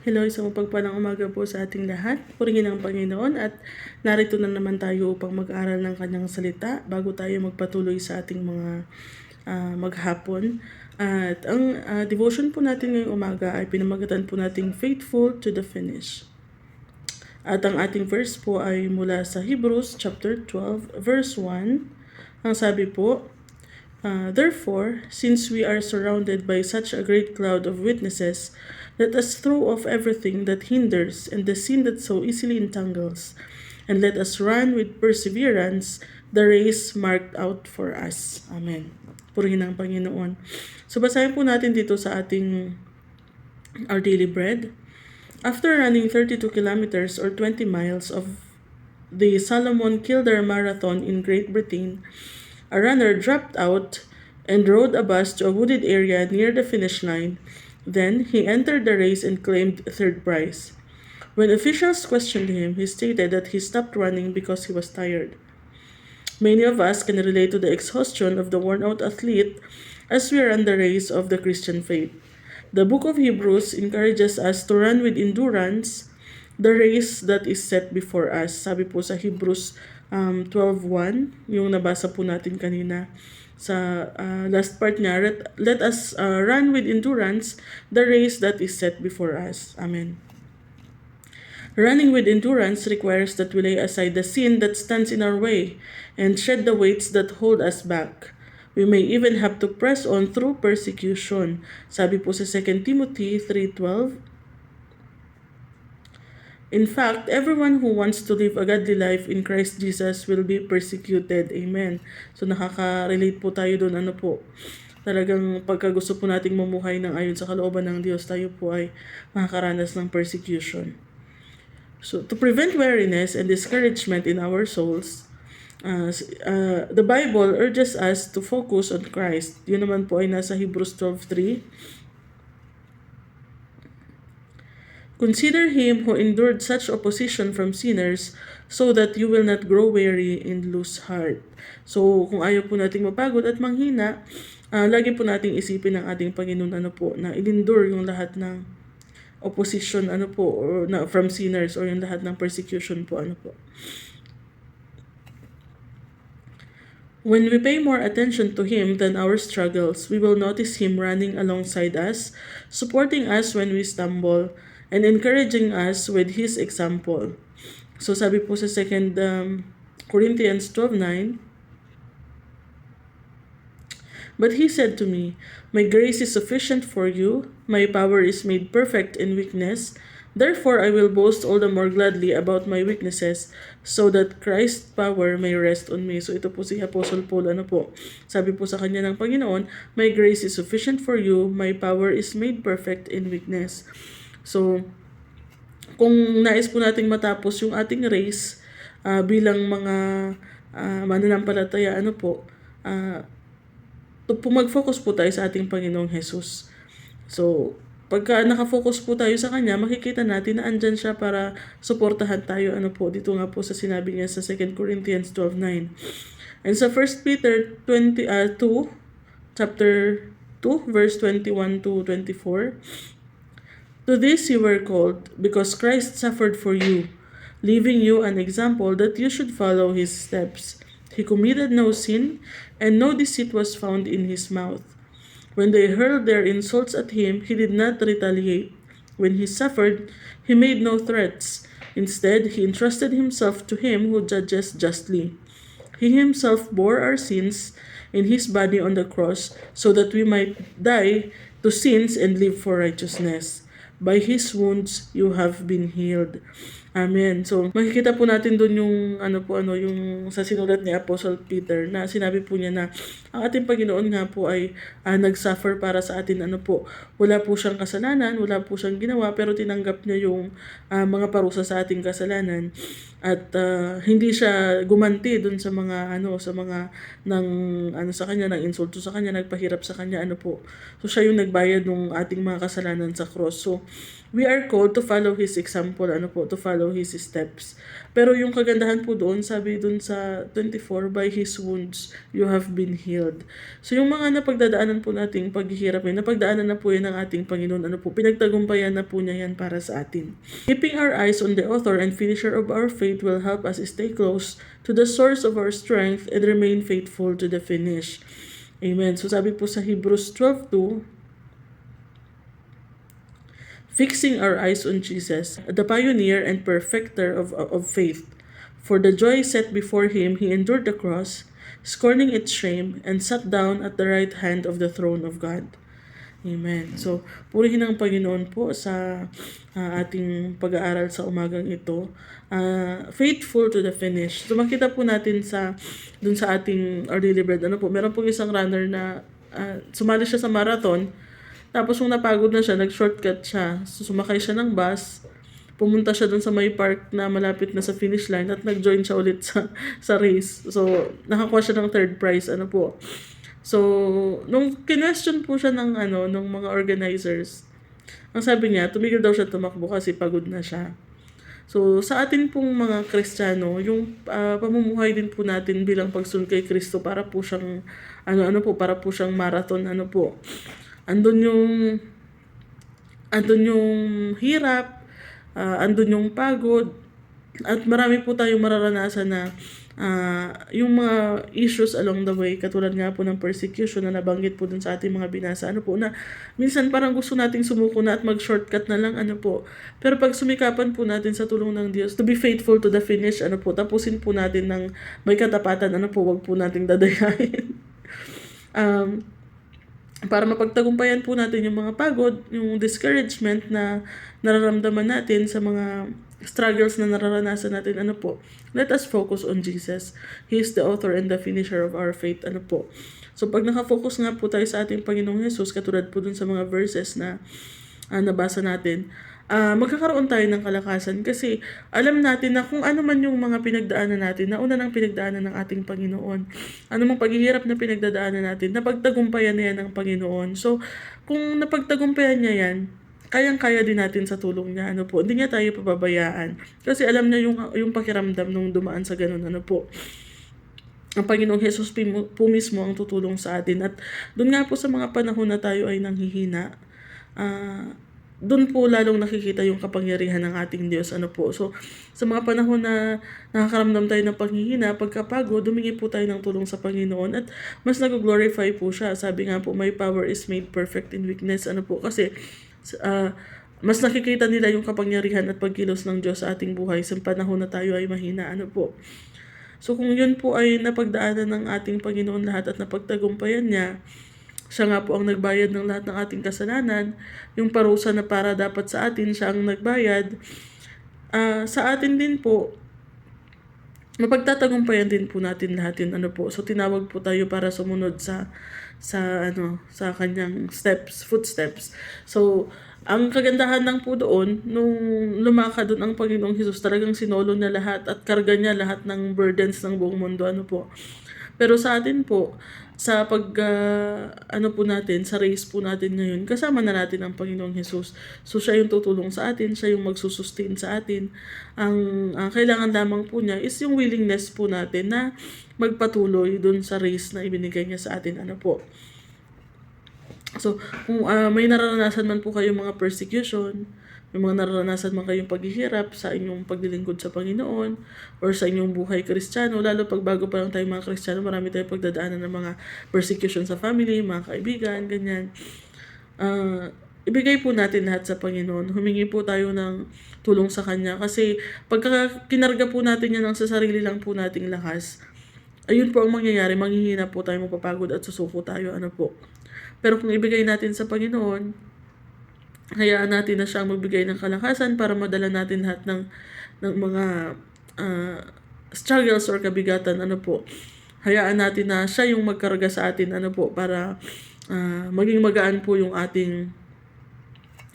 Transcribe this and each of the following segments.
Hello, isang mapagpalang umaga po sa ating lahat. Purihin ang Panginoon at narito na naman tayo upang mag-aral ng kanyang salita bago tayo magpatuloy sa ating mga maghapon. At ang devotion po natin ngayong umaga ay pinamagatan po nating Faithful to the Finish. At ang ating verse po ay mula sa Hebrews chapter 12 verse 1. Ang sabi po, Therefore, since we are surrounded by such a great cloud of witnesses, let us throw off everything that hinders and the sin that so easily entangles, and let us run with perseverance the race marked out for us. Amen. Purihin ang Panginoon. So basahin po natin dito sa ating Our Daily Bread. After running 32 kilometers or 20 miles of the Salomon Kildare Marathon in Great Britain, a runner dropped out and rode a bus to a wooded area near the finish line. Then he entered the race and claimed third prize. When officials questioned him, he stated that he stopped running because he was tired. Many of us can relate to the exhaustion of the worn-out athlete as we run the race of the Christian faith. The book of Hebrews encourages us to run with endurance the race that is set before us. Sabi po sa Hebrews 12:1, yung nabasa po natin kanina sa last part niya, let us run with endurance the race that is set before us. Amen. Running with endurance requires that we lay aside the sin that stands in our way and shed the weights that hold us back. We may even have to press on through persecution. Sabi po sa 2 Timothy 3:12, in fact, everyone who wants to live a godly life in Christ Jesus will be persecuted. Amen. So nakaka-relate po tayo doon. Talagang pagka gusto po nating mamuhay ng ayon sa kalooban ng Diyos, tayo po ay makakaranas ng persecution. So to prevent weariness and discouragement in our souls, the Bible urges us to focus on Christ. Yun naman po ay nasa Hebrews 12:3. Consider him who endured such opposition from sinners so that you will not grow weary and lose heart. So, kung ayaw po nating mapagod at manghina, lagi po nating isipin ng ating Panginoon na in-endure yung lahat ng opposition or from sinners or yung lahat ng persecution po When we pay more attention to Him than our struggles, we will notice Him running alongside us, supporting us when we stumble, and encouraging us with His example. So sabi po sa 2 Corinthians 12:9, But He said to me, My grace is sufficient for you, my power is made perfect in weakness. Therefore, I will boast all the more gladly about my weaknesses, so that Christ's power may rest on me. So ito po si Apostle Paul, sabi po sa kanya ng Panginoon, My grace is sufficient for you, my power is made perfect in weakness. So, kung nais po nating matapos yung ating race bilang mga mananampalataya, mag-focus po tayo sa ating Panginoong Jesus. So, pagka nakafocus po tayo sa Kanya, makikita natin na andyan siya para suportahan tayo. Dito nga po sa sinabi niya sa 2 Corinthians 12:9. And sa 1 Peter 2, chapter 2, verse 21 to 24, To this you were called, because Christ suffered for you, leaving you an example that you should follow His steps. He committed no sin, and no deceit was found in His mouth. When they hurled their insults at Him, He did not retaliate. When He suffered, He made no threats. Instead, He entrusted Himself to Him who judges justly. He Himself bore our sins in His body on the cross, so that we might die to sins and live for righteousness. By His wounds, you have been healed. Amen. So, makikita po natin doon yung yung sa sinulat ni Apostle Peter na sinabi po niya na ang ating Panginoon nga po ay nag-suffer para sa atin wala po siyang kasalanan, wala po siyang ginawa, pero tinanggap niya yung mga parusa sa ating kasalanan at hindi siya gumanti doon sa mga sa kanya, ng insulto sa kanya, nagpahirap sa kanya So siya yung nagbayad ng ating mga kasalanan sa cross. So we are called to follow His example, to follow His steps. Pero yung kagandahan po doon, sabi doon sa 24, by His wounds, you have been healed. So yung mga napagdadaanan po nating paghihirap napagdaanan na po yan ng ating Panginoon, pinagtagumpayan na po niya yan para sa atin. Keeping our eyes on the author and finisher of our faith will help us stay close to the source of our strength and remain faithful to the finish. Amen. So sabi po sa Hebrews 12:2, fixing our eyes on Jesus, the pioneer and perfecter of faith. For the joy set before him, he endured the cross, scorning its shame, and sat down at the right hand of the throne of God. Amen. So, purihin ang Panginoon po sa ating pag-aaral sa umagang ito. Faithful to the finish. So, makita po natin dun sa ating Our Daily Bread, meron pong isang runner na sumali siya sa marathon. Tapos nung napagod na siya, nag-shortcut siya. So, sumakay siya ng bus. Pumunta siya dun sa may park na malapit na sa finish line at nag-join siya ulit sa race. So, nakakuha siya ng third prize. So, nung kinwestiyon po siya ng mga organizers, ang sabi niya, tumigil daw siya tumakbo kasi pagod na siya. So, sa atin pong mga Kristiyano, yung pamumuhay din po natin bilang pagsunod kay Kristo para po siyang para po siyang marathon, andun yung hirap, andun yung pagod, at marami po tayong mararanasan na yung mga issues along the way, katulad nga po ng persecution na nabanggit po dun sa ating mga binasa, na minsan parang gusto nating sumuko na at mag-shortcut na lang, pero pag sumikapan po natin sa tulong ng Diyos, to be faithful to the finish, tapusin po natin ng may katapatan, wag po nating dadayain. Para mapagtagumpayan po natin yung mga pagod, yung discouragement na nararamdaman natin sa mga struggles na nararanasan natin, let us focus on Jesus. He is the author and the finisher of our faith, So, pag nakafocus nga po tayo sa ating Panginoong Jesus, katulad po dun sa mga verses na nabasa natin, magkakaroon tayo ng kalakasan kasi alam natin na kung ano man yung mga pinagdaanan natin, nauna ng pinagdaanan ng ating Panginoon. Ano mang paghihirap na pinagdadaanan natin, napagtagumpayan na yan ng Panginoon. So, kung napagtagumpayan niya yan, kayang-kaya din natin sa tulong niya, hindi niya tayo pababayaan. Kasi alam niya yung pakiramdam nung dumaan sa ganun, ang Panginoong Jesus po mismo ang tutulong sa atin. At doon nga po sa mga panahon na tayo ay nanghihina, doon po lalong nakikita yung kapangyarihan ng ating Diyos. So, sa mga panahon na nakakaramdam tayo ng panghihina, pagkapagod, humingi po tayo ng tulong sa Panginoon at mas nag-glorify po siya. Sabi nga po, my power is made perfect in weakness. Kasi mas nakikita nila yung kapangyarihan at pagkilos ng Diyos sa ating buhay sa panahon na tayo ay mahina. So, kung yun po ay napagdaanan ng ating Panginoon lahat at napagtagumpayan niya, siya nga po ang nagbayad ng lahat ng ating kasalanan, yung parusa na para dapat sa atin, siya ang nagbayad. Sa atin din po, mapagtatagumpayan din po natin lahat yun. So, tinawag po tayo para sumunod sa kanyang footsteps. So, ang kagandahan lang po doon, nung lumakad doon ang Panginoong Hesus, talagang sinolo niya lahat at karga niya lahat ng burdens ng buong mundo. Pero sa atin po, sa natin, sa race po natin ngayon, kasama na natin ang Panginoong Hesus. So, siya yung tutulong sa atin, siya yung magsusustain sa atin. Ang kailangan lamang po niya is yung willingness po natin na magpatuloy dun sa race na ibinigay niya sa atin. So, kung may nararanasan man po kayong mga persecution, yung mga nararanasan man kayong paghihirap sa inyong paglilingkod sa Panginoon or sa inyong buhay Kristiyano, lalo pag bago pa lang tayo mga Kristiyano, marami tayong pagdadaanan ng mga persecution sa family, mga kaibigan, ganyan. Ibigay po natin lahat sa Panginoon. Humingi po tayo ng tulong sa Kanya kasi pagka kinarga po natin yan ng sa sarili lang po nating lakas, ayun po ang mangyayari, manghihina po tayo, mapapagod at susuko tayo, Pero kung ibigay natin sa Panginoon, hayaan natin na siya magbigay ng kalakasan para madala natin lahat ng mga struggles or kabigatan, hayaan natin na siya yung magkarga sa atin, para maging magaan po yung ating,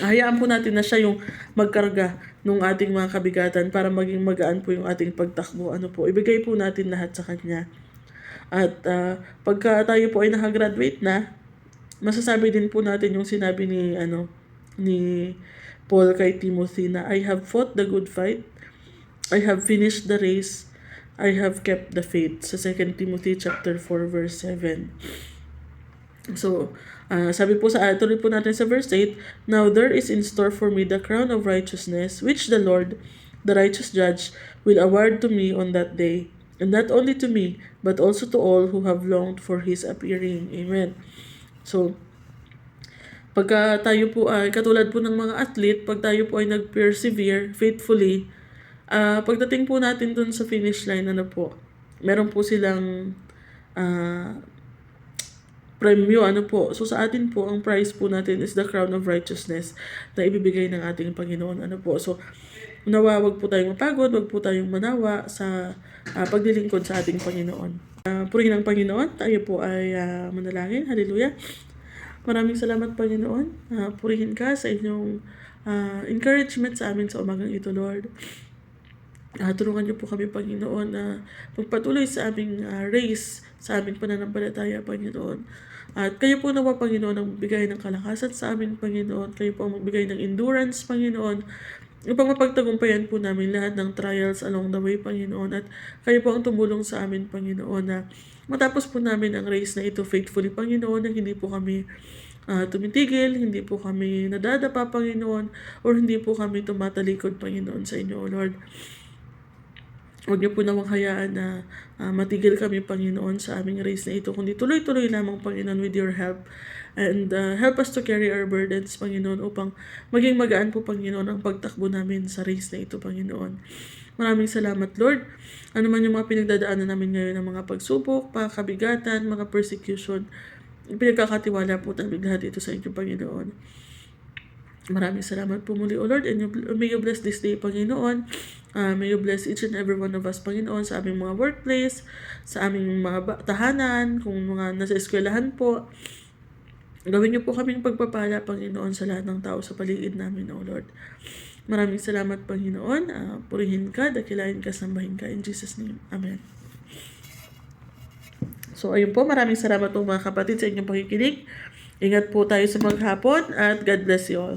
hayaan po natin na siya yung magkarga ng ating mga kabigatan para maging magaan po yung ating pagtakbo, ibigay po natin lahat sa Kanya. At pagka tayo po ay nakagraduate na, masasabi din po natin yung sinabi ni Paul kay Timothy na I have fought the good fight, I have finished the race, I have kept the faith. Sa 2 Timothy chapter 4 verse 7. So, sabi po tuloy po natin sa verse 8, Now there is in store for me the crown of righteousness, which the Lord, the righteous judge, will award to me on that day. And not only to me, but also to all who have longed for His appearing. Amen. So, pagka tayo po ay, katulad po ng mga athlete, pag tayo po ay nag-persevere faithfully, pagdating po natin dun sa finish line, meron po silang premyo, So sa atin po, ang prize po natin is the crown of righteousness na ibibigay ng ating Panginoon. So, wag po tayong mapagod, wag po tayong manawa sa paglilingkod sa ating Panginoon. Purihin ang Panginoon, tayo po ay manalangin. Hallelujah. Maraming salamat, Panginoon. Purihin ka sa inyong encouragement sa amin sa umagang ito, Lord. Tulungan niyo po kami, Panginoon, na magpatuloy sa aming race, sa aming pananampalataya, Panginoon. At kayo po nawa, Panginoon, ang magbigay ng kalakasan sa amin, Panginoon. Kayo po ang magbigay ng endurance, Panginoon, upang mapagtagumpayan po namin lahat ng trials along the way, Panginoon. At kayo po ang tumulong sa amin, Panginoon, na matapos po namin ang race na ito faithfully, Panginoon, na hindi po kami tumitigil, hindi po kami nadadapa, Panginoon, or hindi po kami tumatalikod, Panginoon, sa inyo, Lord. Huwag niyo po nawang hayaan na matigil kami, Panginoon, sa aming race na ito, kundi tuloy-tuloy lamang, Panginoon, with your help. And help us to carry our burdens, Panginoon, upang maging magaan po, Panginoon, ang pagtakbo namin sa race na ito, Panginoon. Maraming salamat, Lord. Ano man yung mga pinagdadaanan namin ngayon ng mga pagsubok, kabigatan, mga persecution, pinagkakatiwala po namin lahat ito sa inyo, Panginoon. Maraming salamat po muli, O Lord, and may you bless this day, Panginoon. May you bless each and every one of us, Panginoon, sa aming mga workplace, sa aming mga tahanan, kung mga nasa eskwelahan po. Gawin niyo po kaming pagpapala, Panginoon, sa lahat ng tao sa paligid namin, O Lord. Maraming salamat, Panginoon. Purihin ka, dakilain ka, sambahin ka. In Jesus' name, Amen. So, ayun po, maraming salamat po mga kapatid sa inyong pakikinig. Ingat po tayo sa maghapon at God bless you all.